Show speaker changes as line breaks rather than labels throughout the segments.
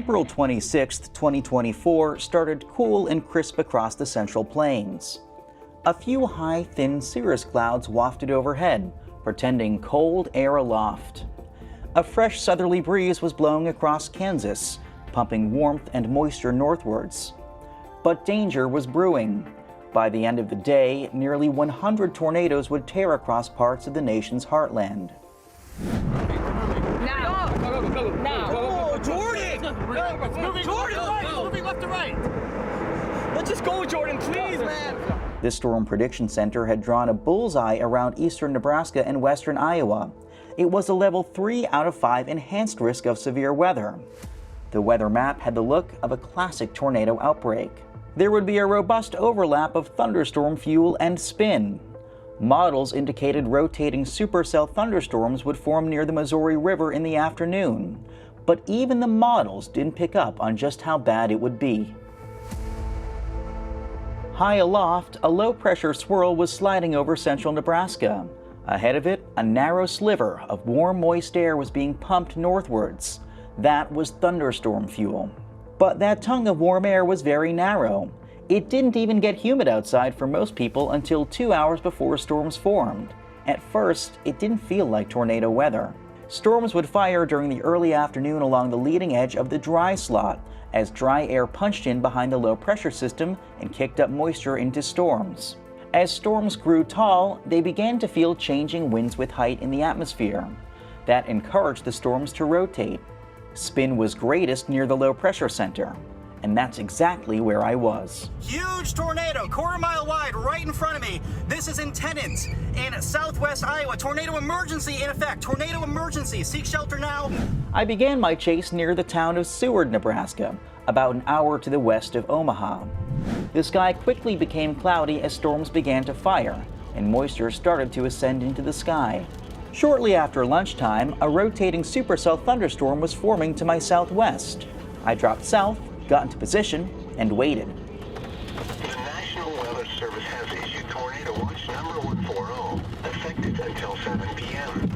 April 26, 2024 started cool and crisp across the Central Plains. A few high, thin cirrus clouds wafted overhead, portending cold air aloft. A fresh southerly breeze was blowing across Kansas, pumping warmth and moisture northwards. But danger was brewing. By the end of the day, nearly 100 tornadoes would tear across parts of the nation's heartland.
Now! Now!
Oh, Jordan! Moving left to right. Let's just go, Jordan, please, man.
The Storm Prediction Center had drawn a bullseye around eastern Nebraska and western Iowa. It was a level 3 out of 5 enhanced risk of severe weather. The weather map had the look of a classic tornado outbreak. There would be a robust overlap of thunderstorm fuel and spin. Models indicated rotating supercell thunderstorms would form near the Missouri River in the afternoon, but even the models didn't pick up on just how bad it would be. High aloft, a low-pressure swirl was sliding over central Nebraska. Ahead of it, a narrow sliver of warm, moist air was being pumped northwards. That was thunderstorm fuel. But that tongue of warm air was very narrow. It didn't even get humid outside for most people until 2 hours before storms formed. At first, it didn't feel like tornado weather. Storms would fire during the early afternoon along the leading edge of the dry slot, as dry air punched in behind the low-pressure system and kicked up moisture into storms. As storms grew tall, they began to feel changing winds with height in the atmosphere. That encouraged the storms to rotate. Spin was greatest near the low-pressure center, and that's exactly where I was.
Huge tornado, quarter-mile wide, right in front of me. This is in Tennant, in southwest Iowa. Tornado emergency in effect. Tornado emergency. Seek shelter now.
I began my chase near the town of Seward, Nebraska, about an hour to the west of Omaha. The sky quickly became cloudy as storms began to fire, and moisture started to ascend into the sky. Shortly after lunchtime, a rotating supercell thunderstorm was forming to my southwest. I dropped south, got into position, and waited.
The National Weather Service has issued Tornado Watch number 140, effective until 7 p.m.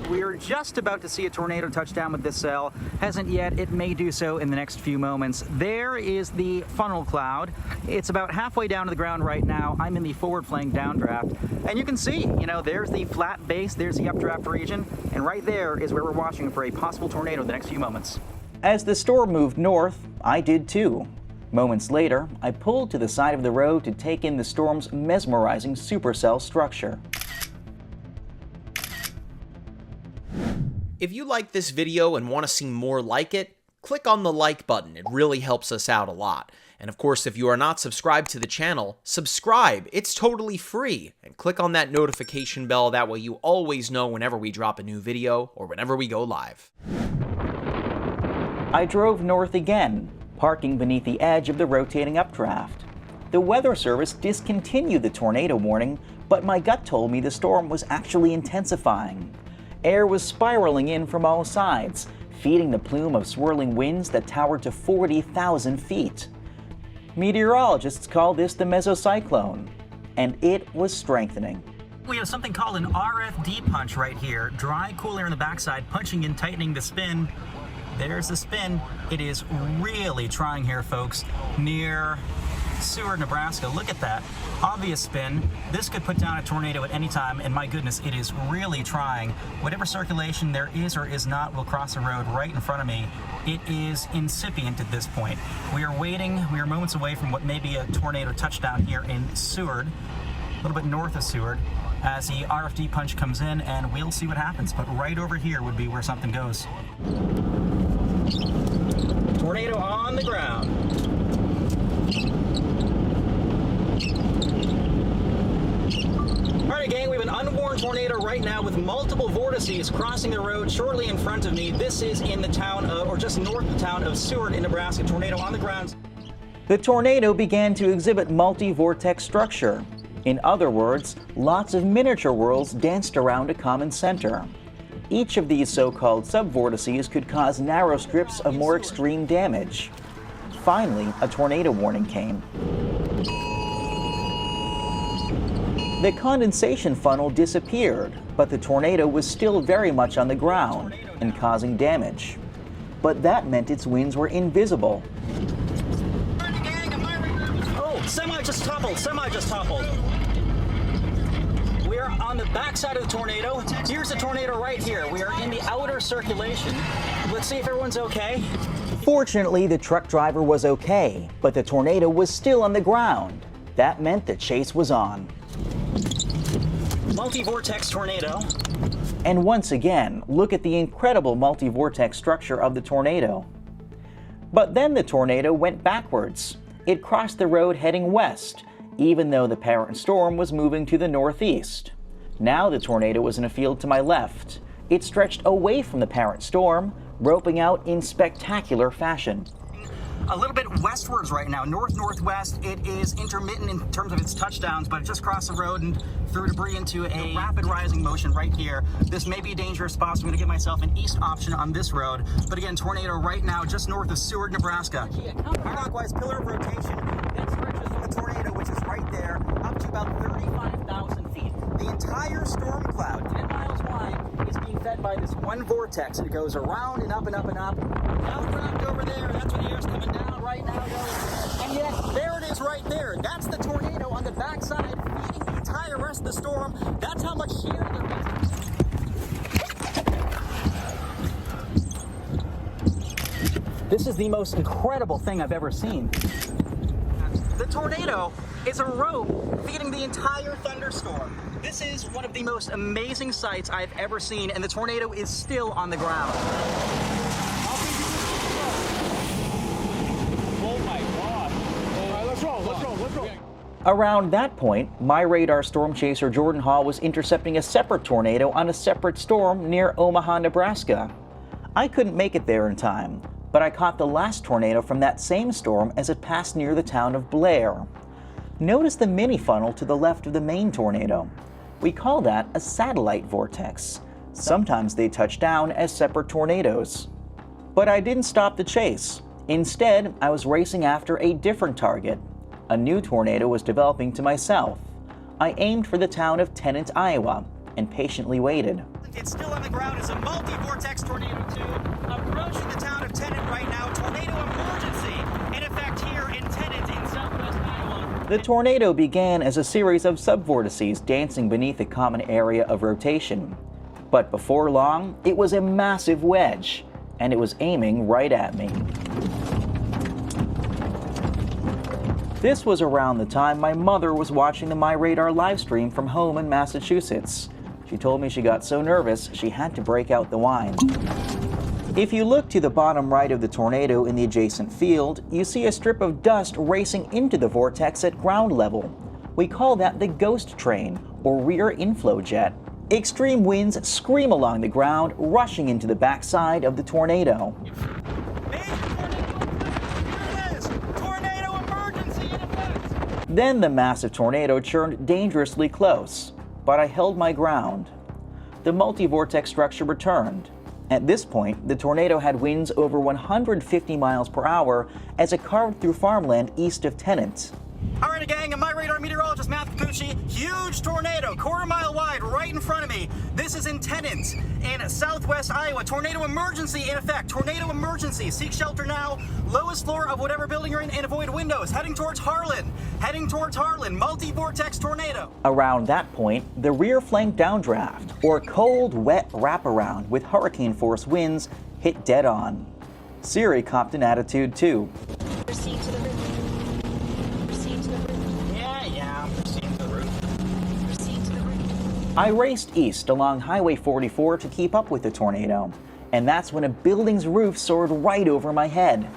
We're just about to see a tornado touch down with this cell. Hasn't yet. It may do so in the next few moments. There is the funnel cloud. It's about halfway down to the ground right now. I'm in the forward flank downdraft. And you can see, there's the flat base, there's the updraft region, and right there is where we're watching for a possible tornado in the next few moments.
As the storm moved north, I did too. Moments later, I pulled to the side of the road to take in the storm's mesmerizing supercell structure.
If you like this video and want to see more like it, click on the like button. It really helps us out a lot. And of course, if you are not subscribed to the channel, subscribe. It's totally free. And click on that notification bell. That way you always know whenever we drop a new video or whenever we go live.
I drove north again, parking beneath the edge of the rotating updraft. The Weather Service discontinued the tornado warning, but my gut told me the storm was actually intensifying. Air was spiraling in from all sides, feeding the plume of swirling winds that towered to 40,000 feet. Meteorologists call this the mesocyclone, and it was strengthening.
We have something called an RFD punch right here. Dry, cool air on the backside, punching and tightening the spin. There's the spin. It is really trying here, folks, near Seward, Nebraska. Look at that. Obvious spin. This could put down a tornado at any time, and my goodness, it is really trying. Whatever circulation there is or is not will cross the road right in front of me. It is incipient at this point. We are waiting. We are moments away from what may be a tornado touchdown here in Seward, a little bit north of Seward, as the RFD punch comes in, and we'll see what happens. But right over here would be where something goes. Tornado on the ground. All right, gang, we have an unwarned tornado right now with multiple vortices crossing the road shortly in front of me. This is in the town of, or just north of the town of Seward in Nebraska. Tornado on the ground.
The tornado began to exhibit multi-vortex structure. In other words, lots of miniature worlds danced around a common center. Each of these so-called subvortices could cause narrow strips of more extreme damage. Finally, a tornado warning came. The condensation funnel disappeared, but the tornado was still very much on the ground and causing damage. but that meant its winds were invisible.
Oh, semi just toppled. We're on the backside of the tornado. Here's the tornado right here. We are in the outer circulation. Let's see if everyone's okay.
Fortunately, the truck driver was okay, but the tornado was still on the ground. That meant the chase was on.
Multi-vortex tornado.
And once again, look at the incredible multi-vortex structure of the tornado. But then the tornado went backwards. It crossed the road heading west, even though the parent storm was moving to the northeast. Now the tornado was in a field to my left. It stretched away from the parent storm, roping out in spectacular fashion.
A little bit westwards right now, north-northwest. It is intermittent in terms of its touchdowns, but it just crossed the road and threw debris into a rapid rising motion right here. This may be a dangerous spot, so I'm going to give myself an east option on this road. But again, tornado right now just north of Seward, Nebraska. Clockwise pillar of rotation that stretches from the tornado, which is right there, up to about 35,000 feet. The entire storm cloud, 10 miles wide, is being fed by this one vortex, and it goes around and up and up and up. Downdraft over there, that's where the air's coming down right now, and yet there it is right there. That's the tornado on the backside feeding the entire rest of the storm. That's how much shear there is. This is the most incredible thing I've ever seen. The tornado is a rope feeding the entire thunderstorm. This is one of the most amazing sights I've ever seen, and the tornado is still on the ground.
Oh my God. All right, let's roll.
Around that point, MyRadar storm chaser Jordan Hall was intercepting a separate tornado on a separate storm near Omaha, Nebraska. I couldn't make it there in time, but I caught the last tornado from that same storm as it passed near the town of Blair. Notice the mini funnel to the left of the main tornado. We call that a satellite vortex. Sometimes they touch down as separate tornadoes. But I didn't stop the chase. Instead, I was racing after a different target. A new tornado was developing to my south. I aimed for the town of Tennant, Iowa, and patiently waited.
It's still on the ground as a multi-vortex tornado 2, approaching the town of Tennant right now. Tornado emergency in effect here in Tennant in southwest Iowa.
The tornado began as a series of subvortices dancing beneath a common area of rotation. But before long, it was a massive wedge, and it was aiming right at me. This was around the time my mother was watching the MyRadar live stream from home in Massachusetts. She told me she got so nervous she had to break out the wine. If you look to the bottom right of the tornado in the adjacent field, you see a strip of dust racing into the vortex at ground level. We call that the ghost train, or rear inflow jet. Extreme winds scream along the ground, rushing into the backside of the tornado. Then the massive tornado churned dangerously close, but I held my ground. The multi-vortex structure returned. At this point, the tornado had winds over 150 miles per hour as it carved through farmland east of Tennant.
All right, gang, I'm MyRadar Meteorologist Matthew Cappucci. Huge tornado, quarter-mile wide, right in front of me. This is in Tennant, in southwest Iowa. Tornado emergency in effect. Tornado emergency. Seek shelter now. Lowest floor of whatever building you're in and avoid windows. Heading towards Harlan. Multi-vortex tornado.
Around that point, the rear flank downdraft, or cold, wet wraparound with hurricane-force winds, hit dead on. Siri copped an attitude too.
Proceed to the roof. Proceed to the roof.
Yeah, proceed to the roof.
Proceed to the roof.
I raced east along Highway 44 to keep up with the tornado, and that's when a building's roof soared right over my head.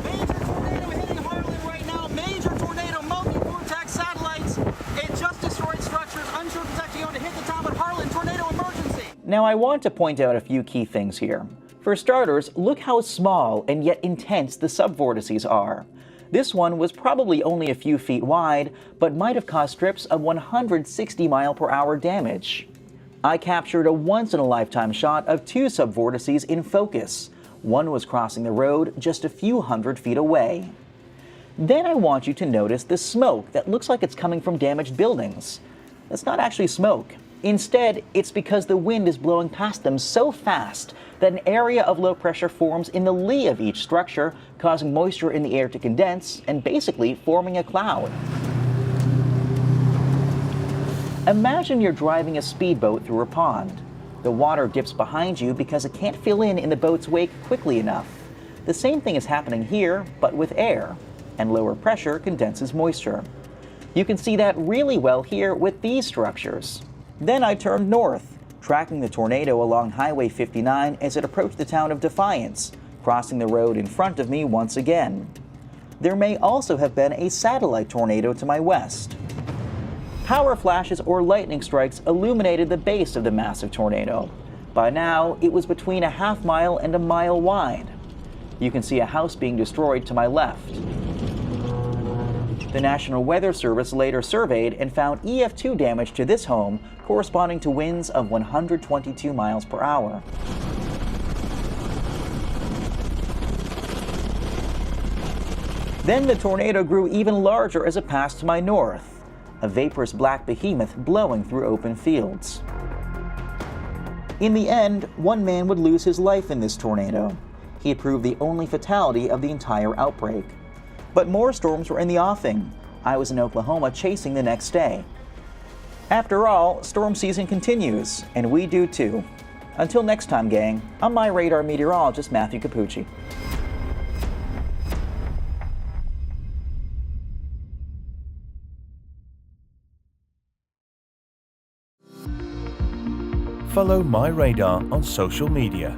Major tornado hitting Harlan right now. Major tornado, multi-vortex satellites. It just destroyed structures. Unsure protecting to hit the top of Harlan. Tornado emergency.
Now I want to point out a few key things here. For starters, look how small and yet intense the subvortices are. This one was probably only a few feet wide, but might have caused strips of 160 mile per hour damage. I captured a once-in-a-lifetime shot of two subvortices in focus. One was crossing the road just a few hundred feet away. Then I want you to notice the smoke that looks like it's coming from damaged buildings. That's not actually smoke. Instead, it's because the wind is blowing past them so fast that an area of low pressure forms in the lee of each structure, causing moisture in the air to condense and basically forming a cloud. Imagine you're driving a speedboat through a pond. The water dips behind you because it can't fill in the boat's wake quickly enough. The same thing is happening here, but with air, and lower pressure condenses moisture. You can see that really well here with these structures. Then I turned north, tracking the tornado along Highway 59 as it approached the town of Defiance, crossing the road in front of me once again. There may also have been a satellite tornado to my west. Power flashes or lightning strikes illuminated the base of the massive tornado. By now, it was between a half-mile and a mile wide. You can see a house being destroyed to my left. The National Weather Service later surveyed and found EF2 damage to this home corresponding to winds of 122 miles per hour. Then the tornado grew even larger as it passed to my north, a vaporous black behemoth blowing through open fields. In the end, one man would lose his life in this tornado. He had proved the only fatality of the entire outbreak. But more storms were in the offing. I was in Oklahoma chasing the next day. After all, storm season continues, and we do too. Until next time, gang, I'm MyRadar Meteorologist Matthew Cappucci.
Follow MyRadar on social media: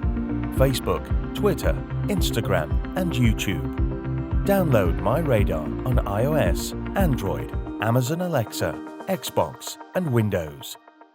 Facebook, Twitter, Instagram, and YouTube. Download MyRadar on iOS, Android, Amazon Alexa, Xbox, and Windows.